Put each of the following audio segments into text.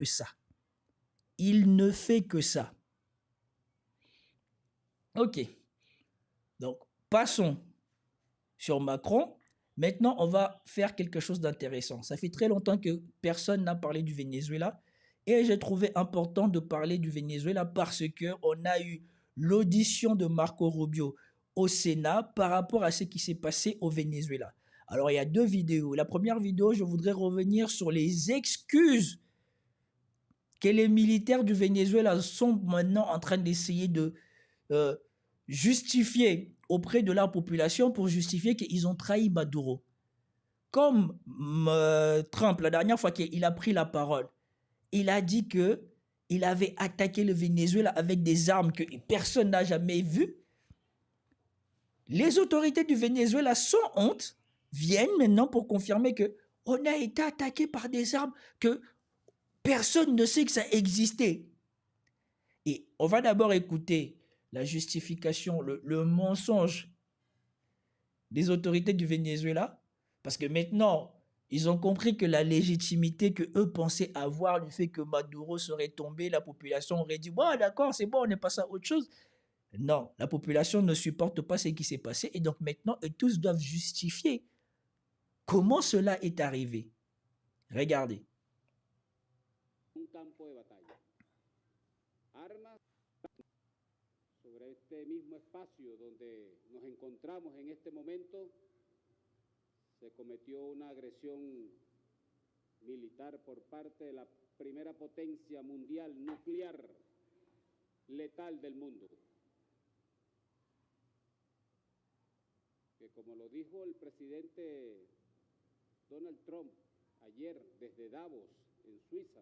que ça. Il ne fait que ça. Ok. Donc, passons sur Macron. Maintenant, on va faire quelque chose d'intéressant. Ça fait très longtemps que personne n'a parlé du Venezuela. Et j'ai trouvé important de parler du Venezuela parce qu'on a eu l'audition de Marco Rubio au Sénat par rapport à ce qui s'est passé au Venezuela. Alors, il y a deux vidéos. La première vidéo, je voudrais revenir sur les excuses que les militaires du Venezuela sont maintenant en train d'essayer de justifier auprès de leur population pour justifier qu'ils ont trahi Maduro. Comme Trump, la dernière fois qu'il a pris la parole, il a dit qu'il avait attaqué le Venezuela avec des armes que personne n'a jamais vues. Les autorités du Venezuela, sans honte, viennent maintenant pour confirmer qu'on a été attaqué par des armes que personne ne sait que ça existait. Et on va d'abord écouter la justification, le mensonge des autorités du Venezuela, parce que maintenant, ils ont compris que la légitimité que eux pensaient avoir du fait que Maduro serait tombé, la population aurait dit « Bon, d'accord, c'est bon, on est passé à autre chose ». Non, la population ne supporte pas ce qui s'est passé et donc maintenant, eux tous doivent justifier comment cela est arrivé. Regardez. Un campo de batalla. Armas sobre este mismo espacio donde nos encontramos en este momento, se cometió una agresión militar por parte de la primera potencia mundial nuclear letal del mundo. Que como lo dijo el presidente Donald Trump ayer desde Davos, en Suiza,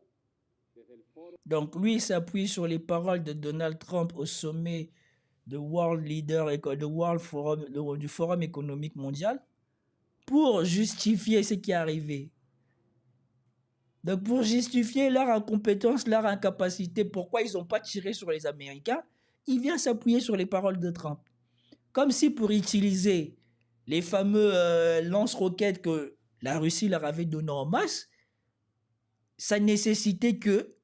desde el foro. Donc lui s'appuie sur les paroles de Donald Trump au sommet de World Leader et de World Forum, du Forum économique mondial pour justifier ce qui est arrivé. Donc pour justifier leur incompétence, leur incapacité, pourquoi ils n'ont pas tiré sur les Américains, il vient s'appuyer sur les paroles de Trump. Comme si pour utiliser les fameux lance-roquettes que la Russie leur avait donnés en masse, ça nécessitait que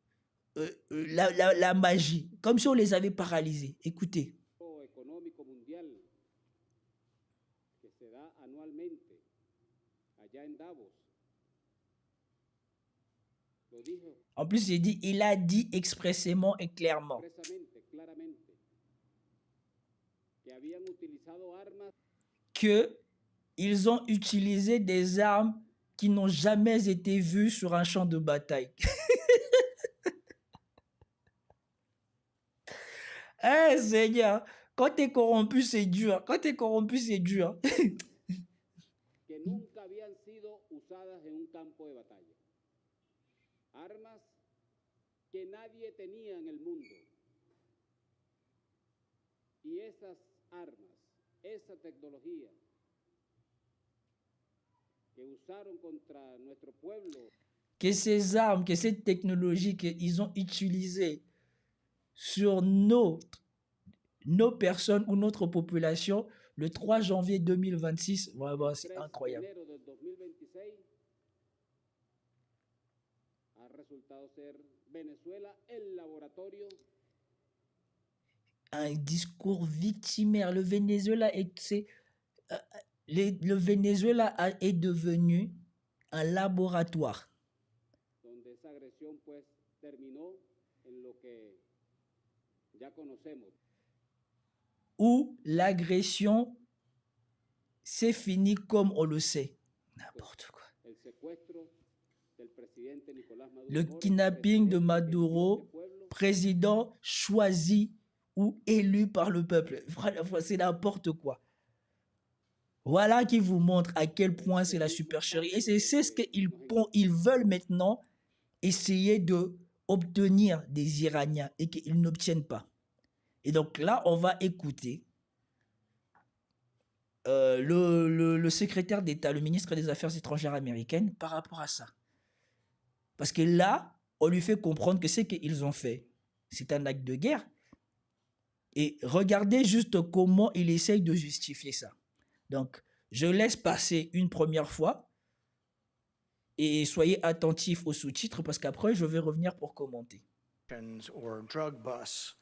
la magie, comme si on les avait paralysés. Écoutez. Económico mundial que se da anualmente allá en Davos. Lo dijo. En plus, il a dit expressément et clairement Claramente, que habían utilizado armas qu'ils ont utilisé des armes qui n'ont jamais été vues sur un champ de bataille. Eh, Seigneur, quand t'es corrompu, c'est dur. Quand t'es corrompu, c'est dur. que nunca habían sido usadas en un campo de batalla. Armas que nadie tenía en el mundo. Y esas armas, esa tecnología que usaron contra nuestro pueblo. Que ces armes, que cette technologie qu'ils ont utilisée sur nos personnes ou notre population le 3 janvier 2026, vraiment, c'est incroyable. Ha resultado ser Venezuela el laboratorio. Un discours victimaire. Le Venezuela le Venezuela est devenu un laboratoire. Donde esa agresión pues terminó en lo que ya conocemos. Où l'agression s'est finie comme on le sait. N'importe quoi. Le kidnapping de Maduro, président choisi ou élu par le peuple. C'est n'importe quoi. Voilà qui vous montre à quel point c'est la supercherie. Et c'est ce qu'ils veulent maintenant essayer d'obtenir des Iraniens et qu'ils n'obtiennent pas. Et donc là, on va écouter le secrétaire d'État, le ministre des Affaires étrangères américaines par rapport à ça. Parce que là, on lui fait comprendre que ce qu'ils ont fait, c'est un acte de guerre. Et regardez juste comment il essaye de justifier ça. Donc, je laisse passer une première fois Et soyez attentifs aux sous-titres parce qu'après, je vais revenir pour commenter. Or drug busts.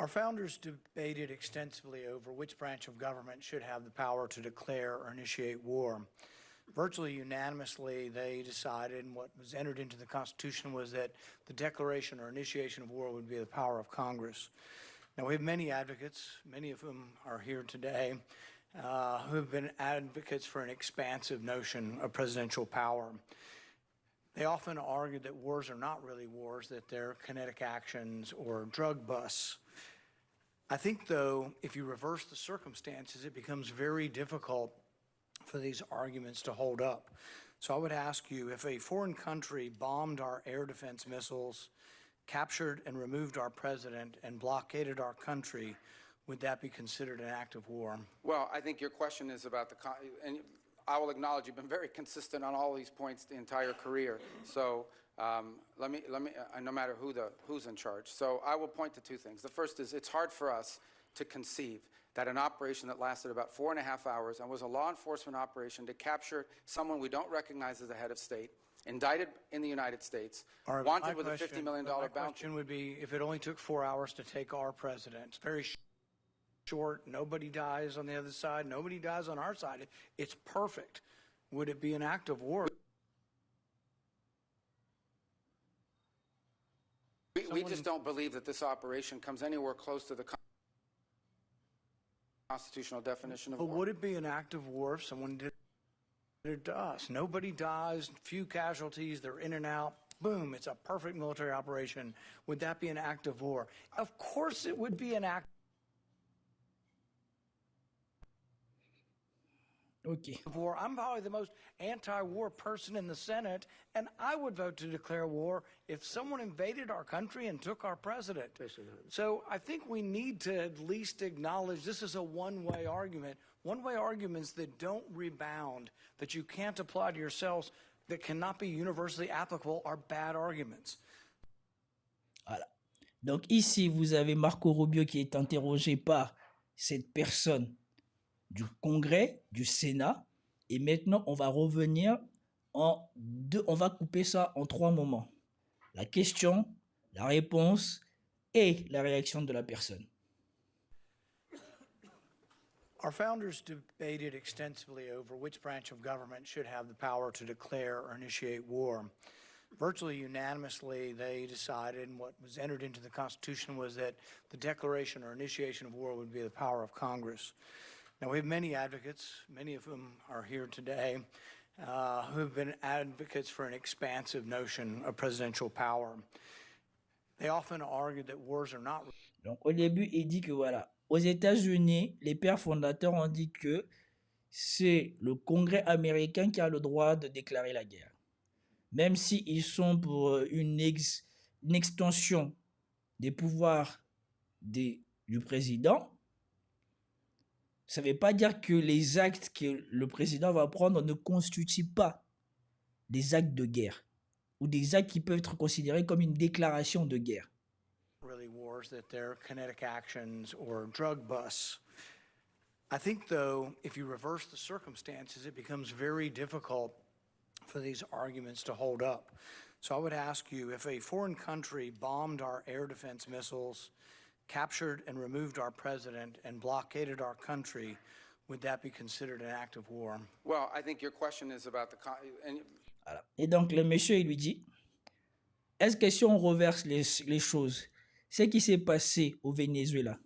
Our founders debated extensively over which branch of government should have the power to declare or initiate war. Virtually unanimously, they decided, and what was entered into the Constitution was that the declaration or initiation of war would be the power of Congress. Now, we have many advocates, many of whom are here today, who have been advocates for an expansive notion of presidential power. They often argue that wars are not really wars, that they're kinetic actions or drug busts. I think, though, if you reverse the circumstances, it becomes very difficult for these arguments to hold up. So I would ask you, if a foreign country bombed our air defense missiles, captured and removed our president, and blockaded our country, would that be considered an act of war? Well, I think your question is about and I will acknowledge you've been very consistent on all these points the entire career. So let me, no matter who's in charge. So I will point to two things. The first is it's hard for us to conceive that an operation that lasted about 4.5 hours and was a law enforcement operation to capture someone we don't recognize as a head of state, indicted in the United States, wanted with a $50 million bounty. My question would be, if it only took 4 hours to take our president, it's very short, nobody dies on the other side, nobody dies on our side, it's perfect. Would it be an act of war? We just don't believe that this operation comes anywhere close to the constitutional definition of war. But would it be an act of war if someone did it to us? Nobody dies, few casualties, they're in and out, boom, it's a perfect military operation. Would that be an act of war? Of course it would be an act of war. I'm probably the most anti-war person in the Senate, and I would vote to declare war if someone invaded our country and took our president. So I think we need to at least acknowledge this is a one-way argument. One-way arguments that don't rebound, that you can't apply to yourselves, that cannot be universally applicable are bad arguments. Voilà. Donc ici, vous avez Marco Rubio qui est interrogé par cette personne du Congrès, du Sénat. Et maintenant, on va revenir on va couper ça en 3 moments. La question, la réponse et la réaction de la personne. Our founders debated extensively over which branch of government should have the power to declare or initiate war. Virtually unanimously, they decided, and what was entered into the Constitution was that the declaration or initiation of war would be the power of Congress. Now, we have many advocates, many of whom are here today, who have been advocates for an expansive notion of presidential power. They often argue that wars are not... Donc, au début, il dit que voilà, aux États-Unis, les pères fondateurs ont dit que c'est le Congrès américain qui a le droit de déclarer la guerre. Même s'ils sont pour une extension des pouvoirs du président, ça ne veut pas dire que les actes que le président va prendre ne constituent pas des actes de guerre ou des actes qui peuvent être considérés comme une déclaration de guerre. Really wars, that they're kinetic actions or drug busts. I think, though, if you reverse the circumstances, it becomes very difficult for these arguments to hold up. So I would ask you, if a foreign country bombed our air defense missiles, captured and removed our president, and blockaded our country, would that be considered an act of war? Well, I think your question is about Voilà. Et donc, le monsieur, il lui dit, est-ce que si on reverse les choses, ce qui s'est passé au Venezuela,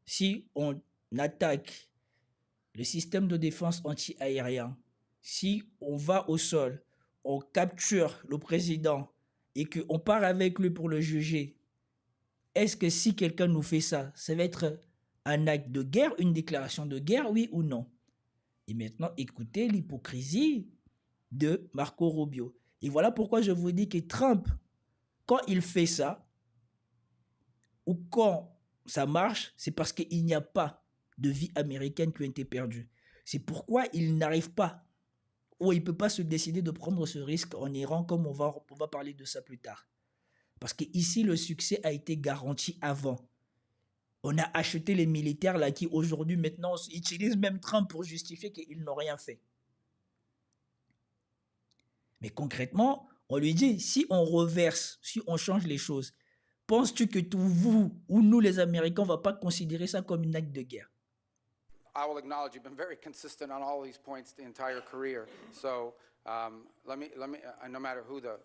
si on attaque le système de défense anti-aérien, si on va au sol, on capture le président et qu'on part avec lui pour le juger, est-ce que si quelqu'un nous fait ça, ça va être un acte de guerre, une déclaration de guerre, oui ou non? Et maintenant, écoutez l'hypocrisie de Marco Rubio. Et voilà pourquoi je vous dis que Trump, quand il fait ça, ou quand ça marche, c'est parce qu'il n'y a pas de vie américaine qui a été perdue. C'est pourquoi il n'arrive pas, ou il ne peut pas se décider de prendre ce risque en Iran, comme on va parler de ça plus tard. Parce qu'ici, le succès a été garanti avant. On a acheté les militaires là qui aujourd'hui, maintenant, utilisent même Trump pour justifier qu'ils n'ont rien fait. Mais concrètement, on lui dit, si on reverse, si on change les choses, penses-tu que vous ou nous les Américains, on ne va pas considérer ça comme une acte de guerre? I will acknowledge you've been very consistent on all these points the entire career. So no matter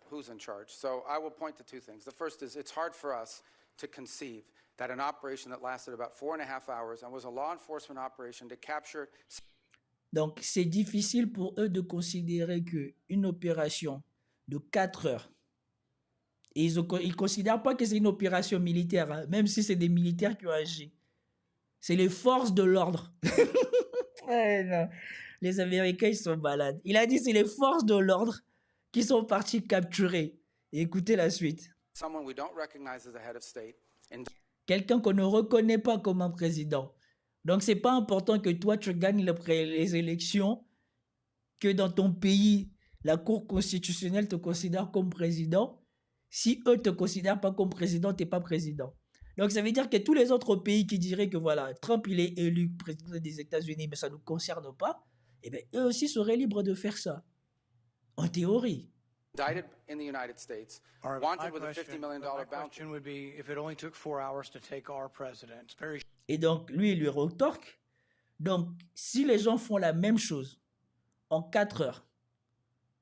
who's in charge. So I will point to two things. The first is it's hard for us to conceive that an operation that lasted about 4.5 hours and was a law enforcement operation to capture. Donc, c'est difficile pour eux de considérer qu'une opération de 4 heures, et ils ne considèrent pas que c'est une opération militaire, hein, même si c'est des militaires qui ont agi. C'est les forces de l'ordre. Ouais, non. Les Américains, ils sont malades. Il a dit c'est les forces de l'ordre qui sont partis capturer. Et écoutez la suite. Someone we don't recognize as a head of state. Quelqu'un qu'on ne reconnaît pas comme un président. Donc, ce n'est pas important que toi, tu gagnes les élections, que dans ton pays, la Cour constitutionnelle te considère comme président. Si eux ne te considèrent pas comme président, tu n'es pas président. Donc, ça veut dire que tous les autres pays qui diraient que voilà, Trump, il est élu président des États-Unis, mais ça ne nous concerne pas, eh bien, eux aussi seraient libres de faire ça. En théorie. Indicted in the United States, All right, wanted with a $50 million my bounty. question would be, if it only took 4 hours to take our president, it's very Et donc, lui, il lui retorque. Donc, si les gens font la même chose en 4 heures,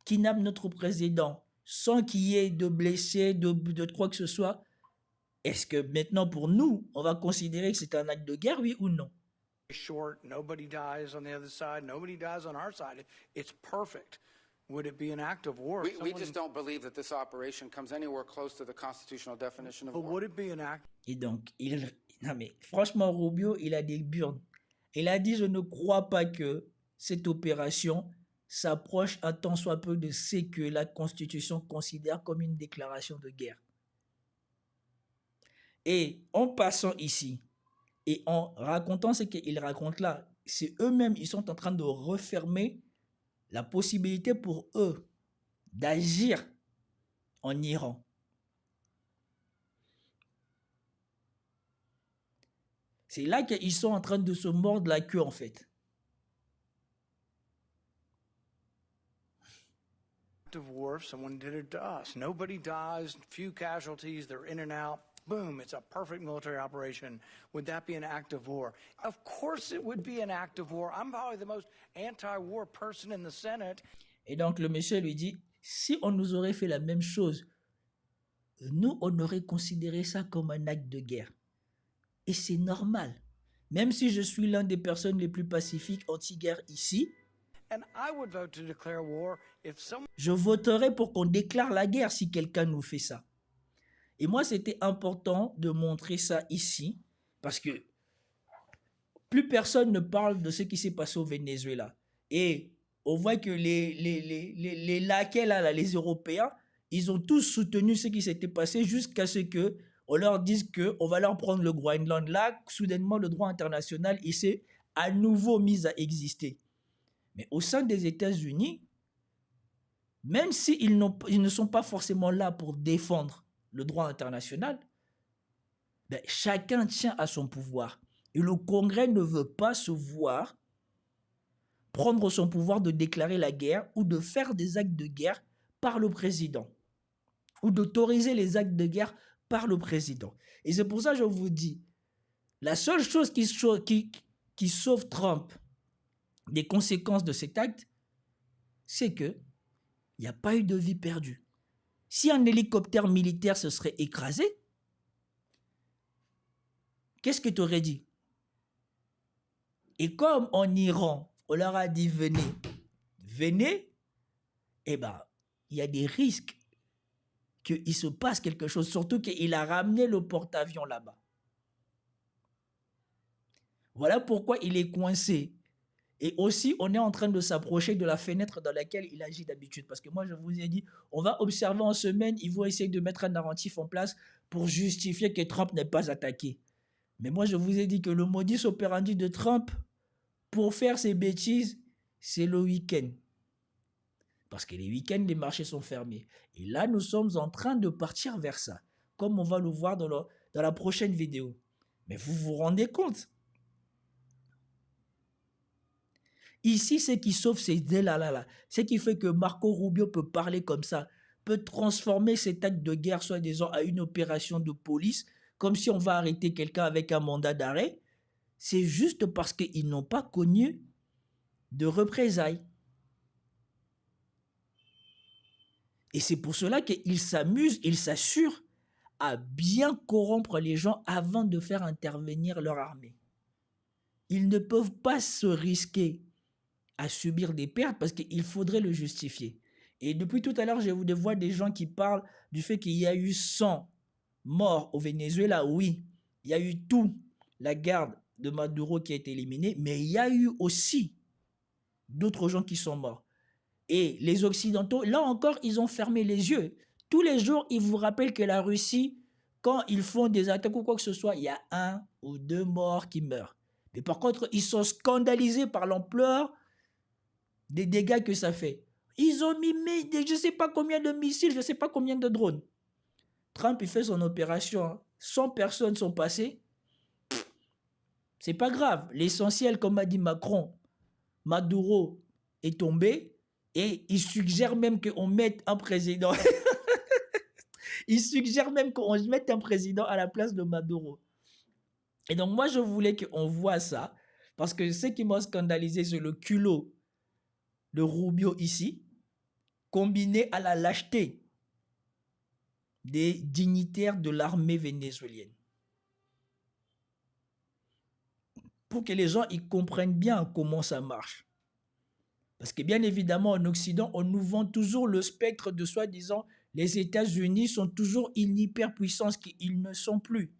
kidnappent notre président sans qu'il y ait de blessés, de quoi que ce soit, est-ce que maintenant, pour nous, on va considérer que c'est un acte de guerre, oui ou non? short, nobody dies on the other side, nobody dies on our side. It's perfect. Would it be an act of war? We just don't believe that this operation comes anywhere close to the constitutional definition of But war. would it be an act? Et donc, non mais, franchement, Rubio, il a des burnes. Il a dit, je ne crois pas que cette opération s'approche un tant soit peu de ce que la Constitution considère comme une déclaration de guerre. Et en passant ici, et en racontant ce qu'ils racontent là, c'est eux-mêmes, ils sont en train de refermer la possibilité pour eux d'agir en Iran. C'est là qu'ils sont en train de se mordre la queue, en fait. Of war if someone did it to us. Nobody dies, few casualties, they're in and out. Boom, it's a perfect military operation. Would that be an act of war? Of course it would be an act of war. I'm probably the most anti-war person in the Senate. Et donc le monsieur lui dit, si on nous aurait fait la même chose, nous, on aurait considéré ça comme un acte de guerre. Et c'est normal. Même si je suis l'un des personnes les plus pacifiques anti-guerre ici, And I would vote to declare war if someone je voterai pour qu'on déclare la guerre si quelqu'un nous fait ça. Et moi, c'était important de montrer ça ici, parce que plus personne ne parle de ce qui s'est passé au Venezuela. Et on voit que les laquais, là, les Européens, ils ont tous soutenu ce qui s'était passé jusqu'à ce que on leur dise qu'on va leur prendre le Groenland. Là, soudainement, le droit international, il s'est à nouveau mis à exister. Mais au sein des États-Unis, même s'ils ils ne sont pas forcément là pour défendre le droit international, ben, chacun tient à son pouvoir. Et le Congrès ne veut pas se voir prendre son pouvoir de déclarer la guerre ou de faire des actes de guerre par le président. Ou d'autoriser les actes de guerre par le président. Et c'est pour ça que je vous dis, la seule chose qui sauve Trump des conséquences de cet acte, c'est qu'il n'y a pas eu de vie perdue. Si un hélicoptère militaire se serait écrasé, qu'est-ce que tu aurais dit? Et comme en Iran, on leur a dit venez, eh bien, il y a des risques qu'il se passe quelque chose, surtout qu'il a ramené le porte-avions là-bas. Voilà pourquoi il est coincé. Et aussi, on est en train de s'approcher de la fenêtre dans laquelle il agit d'habitude. Parce que moi, je vous ai dit, on va observer en semaine, ils vont essayer de mettre un narratif en place pour justifier que Trump n'est pas attaqué. Mais moi, je vous ai dit que le modus operandi de Trump, pour faire ses bêtises, c'est le week-end. Parce que les week-ends, les marchés sont fermés. Et là, nous sommes en train de partir vers ça, comme on va le voir dans la prochaine vidéo. Mais vous vous rendez compte? Ici, ce qui sauve, c'est là. Ce qui fait que Marco Rubio peut parler comme ça, peut transformer cet acte de guerre, soi-disant, à une opération de police, comme si on va arrêter quelqu'un avec un mandat d'arrêt. C'est juste parce qu'ils n'ont pas connu de représailles. Et c'est pour cela qu'ils s'amusent, ils s'assurent à bien corrompre les gens avant de faire intervenir leur armée. Ils ne peuvent pas se risquer à subir des pertes parce qu'il faudrait le justifier. Et depuis tout à l'heure, je vois des gens qui parlent du fait qu'il y a eu 100 morts au Venezuela. Oui, il y a eu tout, la garde de Maduro qui a été éliminée, mais il y a eu aussi d'autres gens qui sont morts. Et les Occidentaux, là encore, ils ont fermé les yeux. Tous les jours, ils vous rappellent que la Russie, quand ils font des attaques ou quoi que ce soit, il y a 1 ou 2 morts qui meurent. Mais par contre, ils sont scandalisés par l'ampleur des dégâts que ça fait. Ils ont mis je ne sais pas combien de missiles, je ne sais pas combien de drones. Trump, il fait son opération. 100 personnes sont passées. C'est pas grave. L'essentiel, comme a dit Macron, Maduro est tombé et il suggère même qu'on mette un président. Il suggère même qu'on mette un président à la place de Maduro. Et donc, moi, je voulais qu'on voit ça parce que ce qui m'a scandalisé, c'est le culot de Rubio ici, combiné à la lâcheté des dignitaires de l'armée vénézuélienne. Pour que les gens ils comprennent bien comment ça marche. Parce que bien évidemment, en Occident, on nous vend toujours le spectre de soi-disant les États-Unis sont toujours une hyperpuissance qu'ils ne sont plus.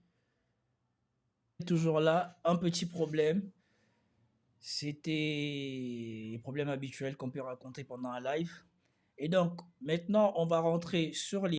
Toujours là, un petit problème. C'était les problèmes habituels qu'on peut raconter pendant un live. Et donc, maintenant, on va rentrer sur les